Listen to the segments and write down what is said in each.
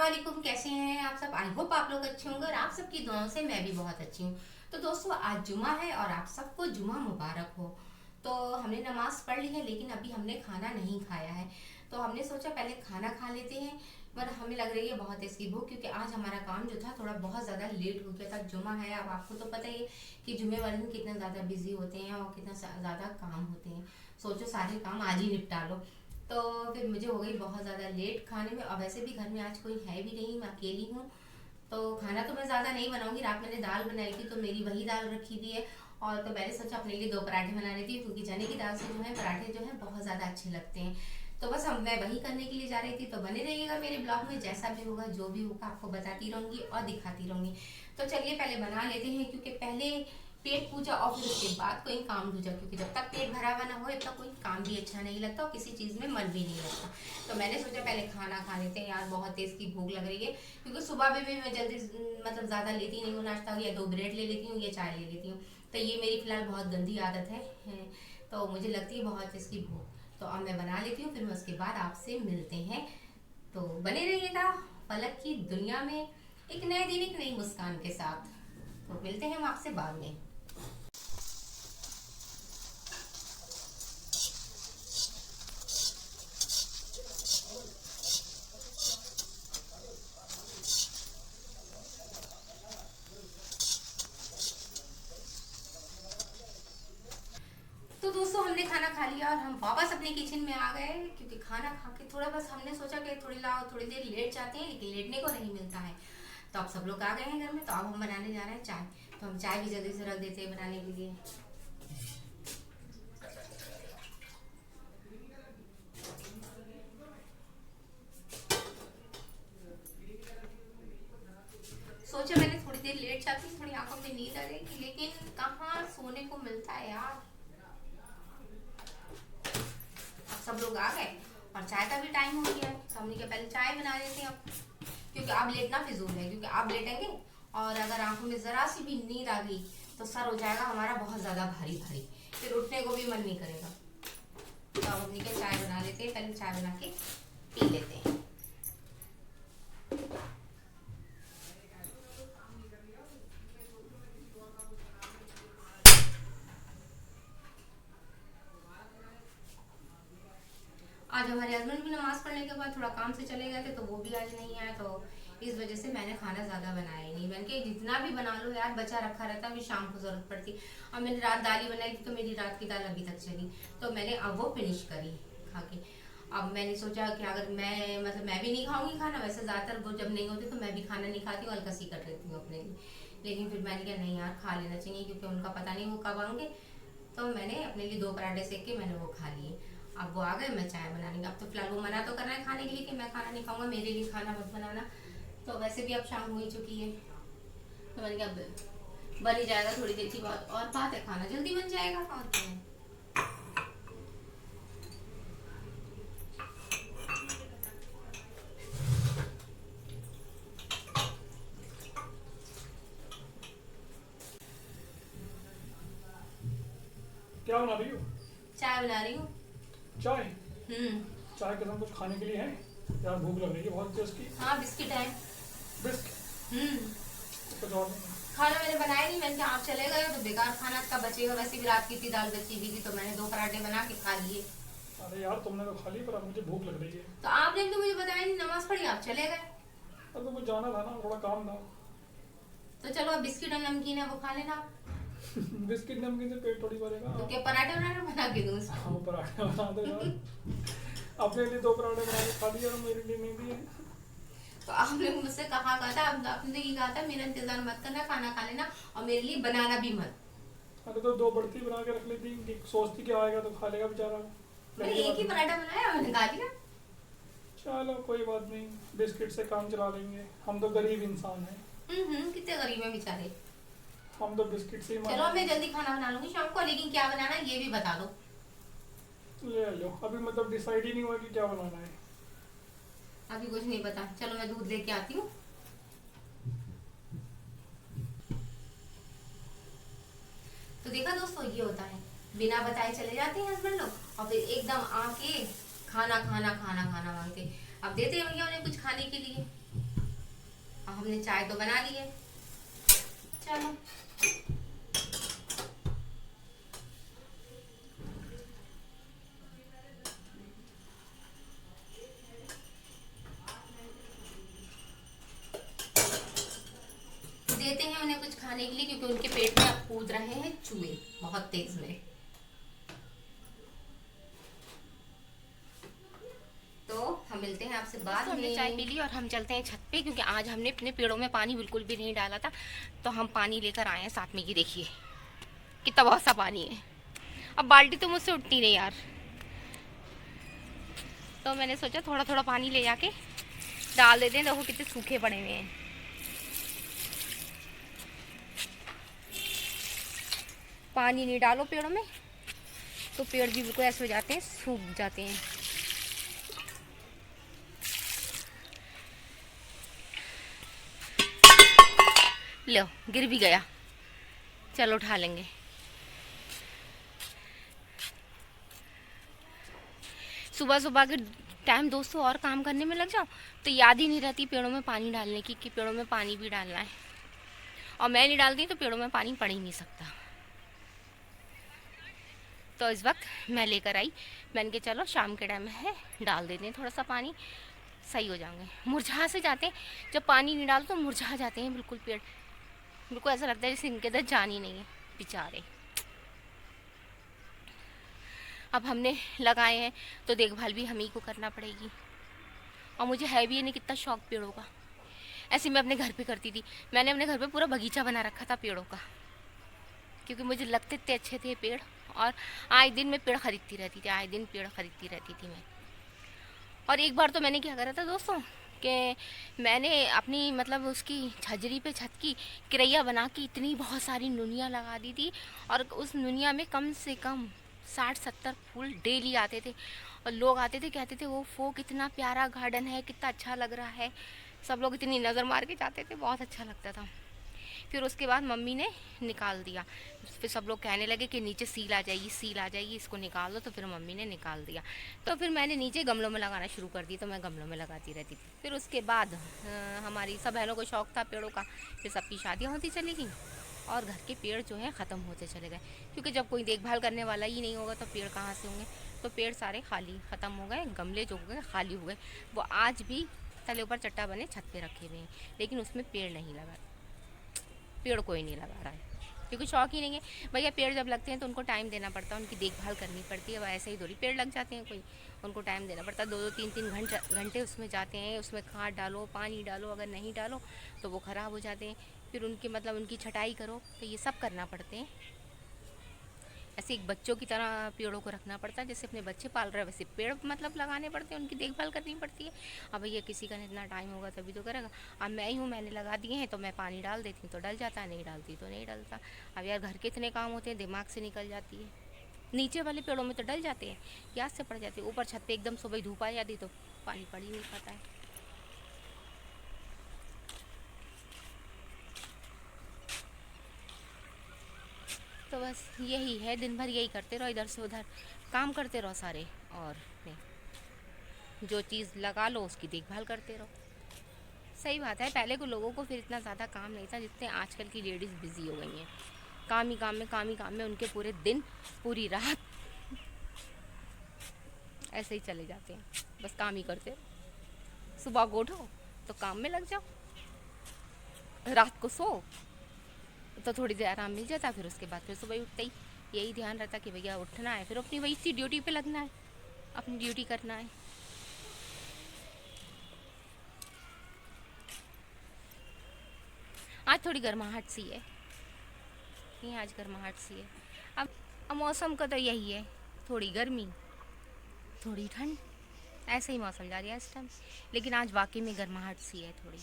वालेकुम। कैसे हैं आप सब? आई होप आप लोग अच्छे होंगे और आप सबकी दुआओं से मैं भी बहुत अच्छी हूँ। तो दोस्तों, आज जुमा है और आप सबको जुमा मुबारक हो। तो हमने नमाज पढ़ ली है, लेकिन अभी हमने खाना नहीं खाया है। तो हमने सोचा पहले खाना खा लेते हैं। पर हमें लग रही है बहुत इसकी भूख, क्योंकि आज हमारा काम जो था थोड़ा बहुत ज़्यादा लेट हो गया था। जुमा है, अब आपको तो पता ही है कि जुमे वाले दिन कितने ज़्यादा बिजी होते हैं और कितना ज़्यादा काम होते हैं। सोचो सारे काम आज ही निपटा लो। तो फिर मुझे हो गई बहुत ज़्यादा लेट खाने में, और वैसे भी घर में आज कोई है भी नहीं, मैं अकेली हूँ। तो खाना तो मैं ज़्यादा नहीं बनाऊंगी। रात मैंने दाल बनाई थी, तो मेरी वही दाल रखी हुई है। और तो मैंने सोचा अपने लिए 2 पराठे बना लेती हूँ, क्योंकि चने की दाल से जो है पराठे जो है बहुत ज़्यादा अच्छे लगते हैं। तो बस हम मैं वही करने के लिए जा रही थी। तो बने रहिएगा मेरे ब्लॉग में, जैसा भी होगा जो भी होगा आपको बताती रहूंगी और दिखाती रहूंगी। तो चलिए पहले बना लेते हैं, क्योंकि पहले पेट पूजा और फिर उसके बाद कोई काम दूजा, क्योंकि जब तक पेट भरा हुआ ना हो तब तक कोई काम भी अच्छा नहीं लगता और किसी चीज़ में मन भी नहीं लगता। तो मैंने सोचा पहले खाना खा लेते हैं, यार बहुत तेज़ की भूख लग रही है। क्योंकि सुबह में भी मैं जल्दी मतलब ज़्यादा लेती नहीं हूँ नाश्ता, या 2 ब्रेड ले लेती हूँ या चाय ले लेती हूँ। तो ये मेरी फ़िलहाल बहुत गंदी आदत है। तो मुझे लगती है बहुत इसकी भूख। तो अब मैं बना लेती हूँ, फिर मैं उसके बाद आपसे मिलते हैं। तो बने रहिएगा पलक की दुनिया में, एक नए दिन एक नई मुस्कान के साथ। तो मिलते हैं हम आपसे बाद में। तो दोस्तों, हमने खाना खा लिया और हम वापस अपने किचन में आ गए, क्योंकि खाना खा के थोड़ा बस हमने सोचा कि थोड़ी देर लेट जाते हैं, लेकिन लेटने को नहीं मिलता है। तो अब सब लोग आ गए हैं घर में, तो अब हम बनाने जा रहे हैं चाय। तो हम चाय भी जल्दी से रख देते हैं बनाने के लिए। सोचा मैंने थोड़ी देर लेट जाती, थोड़ी आंखों में नींद आ जाएगी, लेकिन कहाँ सोने को मिलता है यार। अब सब लोग आ गए और चाय का भी टाइम हो गया है, तो हमने क्या पहले चाय बना लेते हैं अब। क्योंकि अब लेटना फिजूल है, क्योंकि अब लेटेंगे और अगर आंखों में जरा सी भी नींद आ गई तो सर हो जाएगा हमारा बहुत ज्यादा भारी भारी, फिर उठने को भी मन नहीं करेगा। तो अब अपनी क्या चाय बना लेते हैं, पहले चाय बना के पी लेते हैं। आज हमारे हस्बैंड भी नमाज पढ़ने के बाद थोड़ा काम से चले गए थे, तो वो भी आज नहीं आए। तो इस वजह से मैंने खाना ज़्यादा बनाया ही नहीं। बन के जितना भी बना लो यार, बचा रखा रहता, अभी शाम को ज़रूरत पड़ती। अब मैंने रात दाल ही बनाई थी, तो मेरी रात की दाल अभी तक चली। तो मैंने अब वो फिनिश करी खा के। अब मैंने सोचा कि अगर मैं मतलब मैं भी नहीं खाऊंगी खाना, वैसे ज़्यादातर वो जब नहीं होती तो मैं भी खाना नहीं खाती हूँ, हल्का सी कट लेती हूँ अपने लिए। लेकिन फिर मैंने कहा नहीं यार, खा लेना चाहिए, क्योंकि उनका पता नहीं वो कब आएंगे। तो मैंने अपने लिए 2 पराठे सेक के मैंने वो खा लिए। अब वो आ गए, मैं चाय बना लेंगे। अब तो फिलहाल वो मना तो कर रहा है खाने के लिए कि मैं खाना नहीं खाऊंगा, मेरे लिए खाना मत बनाना। तो वैसे भी अब शाम हो ही चुकी है, तो मैंने कहा बन ही जाएगा थोड़ी देर की बात, और बात है खाना जल्दी बन जाएगा और क्या है। क्या बना रही हो? चाय बना रही हूँ। चाय? हम्म। चाय के साथ कुछ खाने के लिए है? यार भूख लग रही है बहुत तेज की। हाँ, बिस्किट है। बिस्किट? हम्म। कुछ और नहीं? खाना मैंने बनाया नहीं, मैंने कहा आप चले गए हो तो बेकार खाना का बचेगा। वैसे भी रात की इतनी दाल बची हुई थी, तो मैंने 2 पराठे बना के खा लिए। अरे यार तुमने तो खा ली, पर अब मुझे भूख लग रही है। तो आपने भी तो मुझे बताया नहीं, नमाज पढ़ी आप चले गए। अब तो मुझे जाना था ना, थोड़ा काम था। तो चलो, अब बिस्किट और नमकीन है वो खा लेना आप। बिस्किट नमकीन से पेट थोड़ी भरेगा। तो क्या पराठे वराठे बना के दूँ उसको? हाँ पराठे बना दो यार। अपने लिए 2 पराठे बना के खा दिए और मेरे लिए नहीं दिए। तो आपने मुझसे कहा था, आपने तो ये कहा था मेरा इंतजार मत करना, खाना खा लेना और मेरे लिए बनाना भी मत। अरे तो 2 बढ़ती बना के रख लेती कि सोचती कि आएगा तो खा लेगा बेचारा। मैंने एक ही पराठा बनाया, मैंने खा लिया। चलो कोई बात नहीं, बिस्किट से काम चला लेंगे, हम तो गरीब इंसान हैं। कितने गरीब है बेचारे। हम तो बिस्किट से ही चलो मैं जल्दी खाना बना लूंगी शाम को, लेकिन क्या बनाना ये भी बता दो। ले लो, अभी मतलब डिसाइड ही नहीं हुआ कि क्या बनाना है। अभी कुछ नहीं पता, चलो मैं दूध लेके आती हूँ। तो देखा दोस्तों, ये होता है, बिना बताए चले जाते हैं हस्बैंड लोग और फिर एकदम आके खाना खाना खाना खाना मांगते। अब देते हैं भैया उन्हें कुछ खाने के लिए। हमने चाय तो बना ली है, चलो देते हैं उन्हें कुछ खाने के लिए, क्योंकि उनके पेट में अब कूद रहे हैं चूहे बहुत तेज में। तो हम मिलते हैं आपसे बाद में। हमने चाय पी ली और हम चलते हैं छत पे, क्योंकि आज हमने अपने पेड़ों में पानी बिल्कुल भी नहीं डाला था, तो हम पानी लेकर आए हैं साथ में। की देखिए कितना बहुत सा पानी है। अब बाल्टी तो मुझसे उठती नहीं यार, तो मैंने सोचा थोड़ा थोड़ा पानी ले जाके डाल देते हैं। देखो कितने सूखे पड़े हुए हैं। पानी नहीं डालो पेड़ों में तो पेड़ भी बिल्कुल ऐसे हो जाते हैं, सूख जाते हैं। लो गिर भी गया, चलो उठा लेंगे। सुबह सुबह के टाइम दोस्तों और काम करने में लग जाओ तो याद ही नहीं रहती पेड़ों में पानी डालने की, कि पेड़ों में पानी भी डालना है। और मैं नहीं डालती तो पेड़ों में पानी पड़ ही नहीं सकता। तो इस वक्त मैं लेकर आई, मैंने कहा चलो शाम के टाइम है डाल देते हैं थोड़ा सा पानी, सही हो जाएंगे। मुरझा से जाते हैं जब पानी नहीं डालो तो, मुरझा जाते हैं बिल्कुल पेड़। बिल्कुल ऐसा लगता है जैसे इनके अंदर जान ही नहीं है बेचारे। अब हमने लगाए हैं तो देखभाल भी हम ही को करना पड़ेगी। और मुझे है भी नहीं कितना शौक पेड़ों का। ऐसे मैं अपने घर पे करती थी, मैंने अपने घर पे पूरा बगीचा बना रखा था पेड़ों का, क्योंकि मुझे लगते इतने अच्छे थे पेड़। और आए दिन मैं पेड़ खरीदती रहती थी, आए दिन पेड़ खरीदती रहती थी मैं। और एक बार तो मैंने क्या करा था दोस्तों, कि मैंने अपनी मतलब उसकी छजरी पे छत की किरैया बना के इतनी बहुत सारी नुनियाँ लगा दी थी। और उस नुनिया में कम से कम 60-70 फूल डेली आते थे। और लोग आते थे कहते थे वो कितना प्यारा गार्डन है, कितना अच्छा लग रहा है। सब लोग इतनी नज़र मार के जाते थे, बहुत अच्छा लगता था। फिर उसके बाद मम्मी ने निकाल दिया। फिर सब लोग कहने लगे कि नीचे सील आ जाएगी, सील आ जाएगी, इसको निकाल दो। तो फिर मम्मी ने निकाल दिया। तो फिर मैंने नीचे गमलों में लगाना शुरू कर दी, तो मैं गमलों में लगाती रहती थी। फिर उसके बाद हमारी सब बहनों को शौक़ था पेड़ों का, फिर सबकी शादियाँ होती चली गई और घर के पेड़ जो हैं ख़त्म होते चले गए। क्योंकि जब कोई देखभाल करने वाला ही नहीं होगा तो पेड़ कहाँ से होंगे। तो पेड़ सारे खाली ख़त्म हो गए, गमले जो हो गए खाली हो गए। वो आज भी तले ऊपर चट्टा बने छत पे रखे हुए हैं, लेकिन उसमें पेड़ नहीं लगा, पेड़ कोई नहीं लगा रहा है, क्योंकि शौक ही नहीं है। भैया पेड़ जब लगते हैं तो उनको टाइम देना पड़ता है, उनकी देखभाल करनी पड़ती है। ऐसे ही थोड़ी पेड़ लग जाते हैं कोई, उनको टाइम देना पड़ता है। 2-2 3-3 घंटे उसमें जाते हैं, उसमें खाद डालो, पानी डालो, अगर नहीं डालो तो वो ख़राब हो जाते हैं। फिर उनकी मतलब उनकी छटाई करो, तो ये सब करना पड़ते हैं। ऐसे एक बच्चों की तरह पेड़ों को रखना पड़ता है, जैसे अपने बच्चे पाल रहे हैं वैसे पेड़ मतलब लगाने पड़ते हैं, उनकी देखभाल करनी पड़ती है। अब भैया किसी का इतना टाइम होगा तभी तो करेगा। अब मैं ही हूँ, मैंने लगा दिए हैं तो मैं पानी डाल देती हूँ तो डल जाता है, नहीं डालती तो नहीं डलता। अब यार घर के इतने काम होते हैं, दिमाग से निकल जाती है। नीचे वाले पेड़ों में तो डल जाते हैं, याद से पड़ जाते हैं। ऊपर छत पर एकदम सुबह धूप आ जाती तो पानी पड़ ही नहीं पाता है। तो बस यही है, दिन भर यही करते रहो, इधर से उधर काम करते रहो सारे। और जो चीज़ लगा लो उसकी देखभाल करते रहो। सही बात है, पहले के लोगों को फिर इतना ज़्यादा काम नहीं था जितने आजकल की लेडीज़ बिजी हो गई हैं। काम ही काम में, काम ही काम में उनके पूरे दिन पूरी रात ऐसे ही चले जाते हैं। बस काम ही करते रहो। सुबह को उठो तो काम में लग जाओ, रात को सो तो थोड़ी देर आराम मिल जाता। फिर उसके बाद फिर सुबह उठते ही यही ध्यान रहता कि भैया उठना है, फिर अपनी वही सी ड्यूटी पे लगना है, अपनी ड्यूटी करना है। आज थोड़ी गर्माहट सी है, नहीं आज गर्माहट सी है। अब मौसम का तो यही है, थोड़ी गर्मी थोड़ी ठंड, ऐसे ही मौसम जा रहा है इस टाइम। लेकिन आज वाकई में गर्माहट सी है थोड़ी।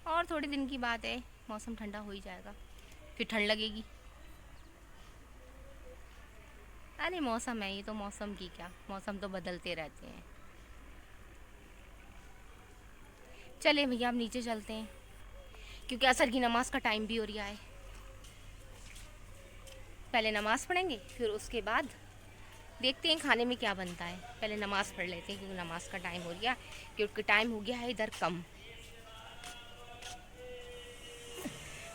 और थोड़े दिन की बात है, मौसम ठंडा हो ही जाएगा, फिर ठंड लगेगी। अरे मौसम है ये तो, मौसम की क्या, मौसम तो बदलते रहते हैं। चले भैया अब नीचे चलते हैं, क्योंकि असर की नमाज का टाइम भी हो रहा है। पहले नमाज़ पढ़ेंगे, फिर उसके बाद देखते हैं खाने में क्या बनता है। पहले नमाज़ पढ़ लेते हैं, क्योंकि नमाज का टाइम हो गया, क्योंकि टाइम हो गया है इधर कम।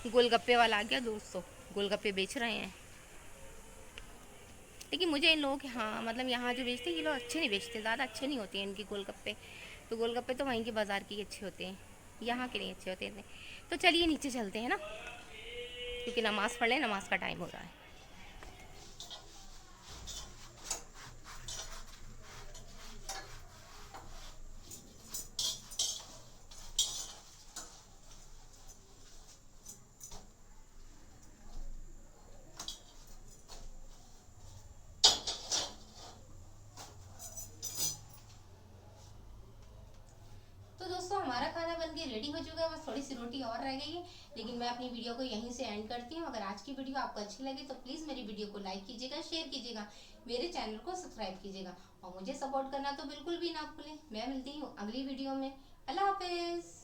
गोलगप्पे वाला आ गया दोस्तों, गोलगप्पे बेच रहे हैं। लेकिन मुझे इन लोगों के, हाँ मतलब यहाँ जो बेचते हैं ये लोग अच्छे नहीं बेचते, ज़्यादा अच्छे नहीं होते हैं इनके गोलगप्पे। तो गोलगप्पे तो वहीं के बाज़ार के ही अच्छे होते हैं, यहाँ के नहीं अच्छे होते इतने। तो चलिए नीचे चलते हैं ना, क्योंकि नमाज़ पढ़ लें, नमाज का टाइम हो रहा है। तो दोस्तों हमारा खाना बन के रेडी हो चुका है, बस थोड़ी सी रोटी और रह गई है। लेकिन मैं अपनी वीडियो को यहीं से एंड करती हूँ। अगर आज की वीडियो आपको अच्छी लगी तो प्लीज़ मेरी वीडियो को लाइक कीजिएगा, शेयर कीजिएगा, मेरे चैनल को सब्सक्राइब कीजिएगा और मुझे सपोर्ट करना तो बिल्कुल भी ना भूलें। मैं मिलती हूँ अगली वीडियो में। अल्लाह हाफिज़।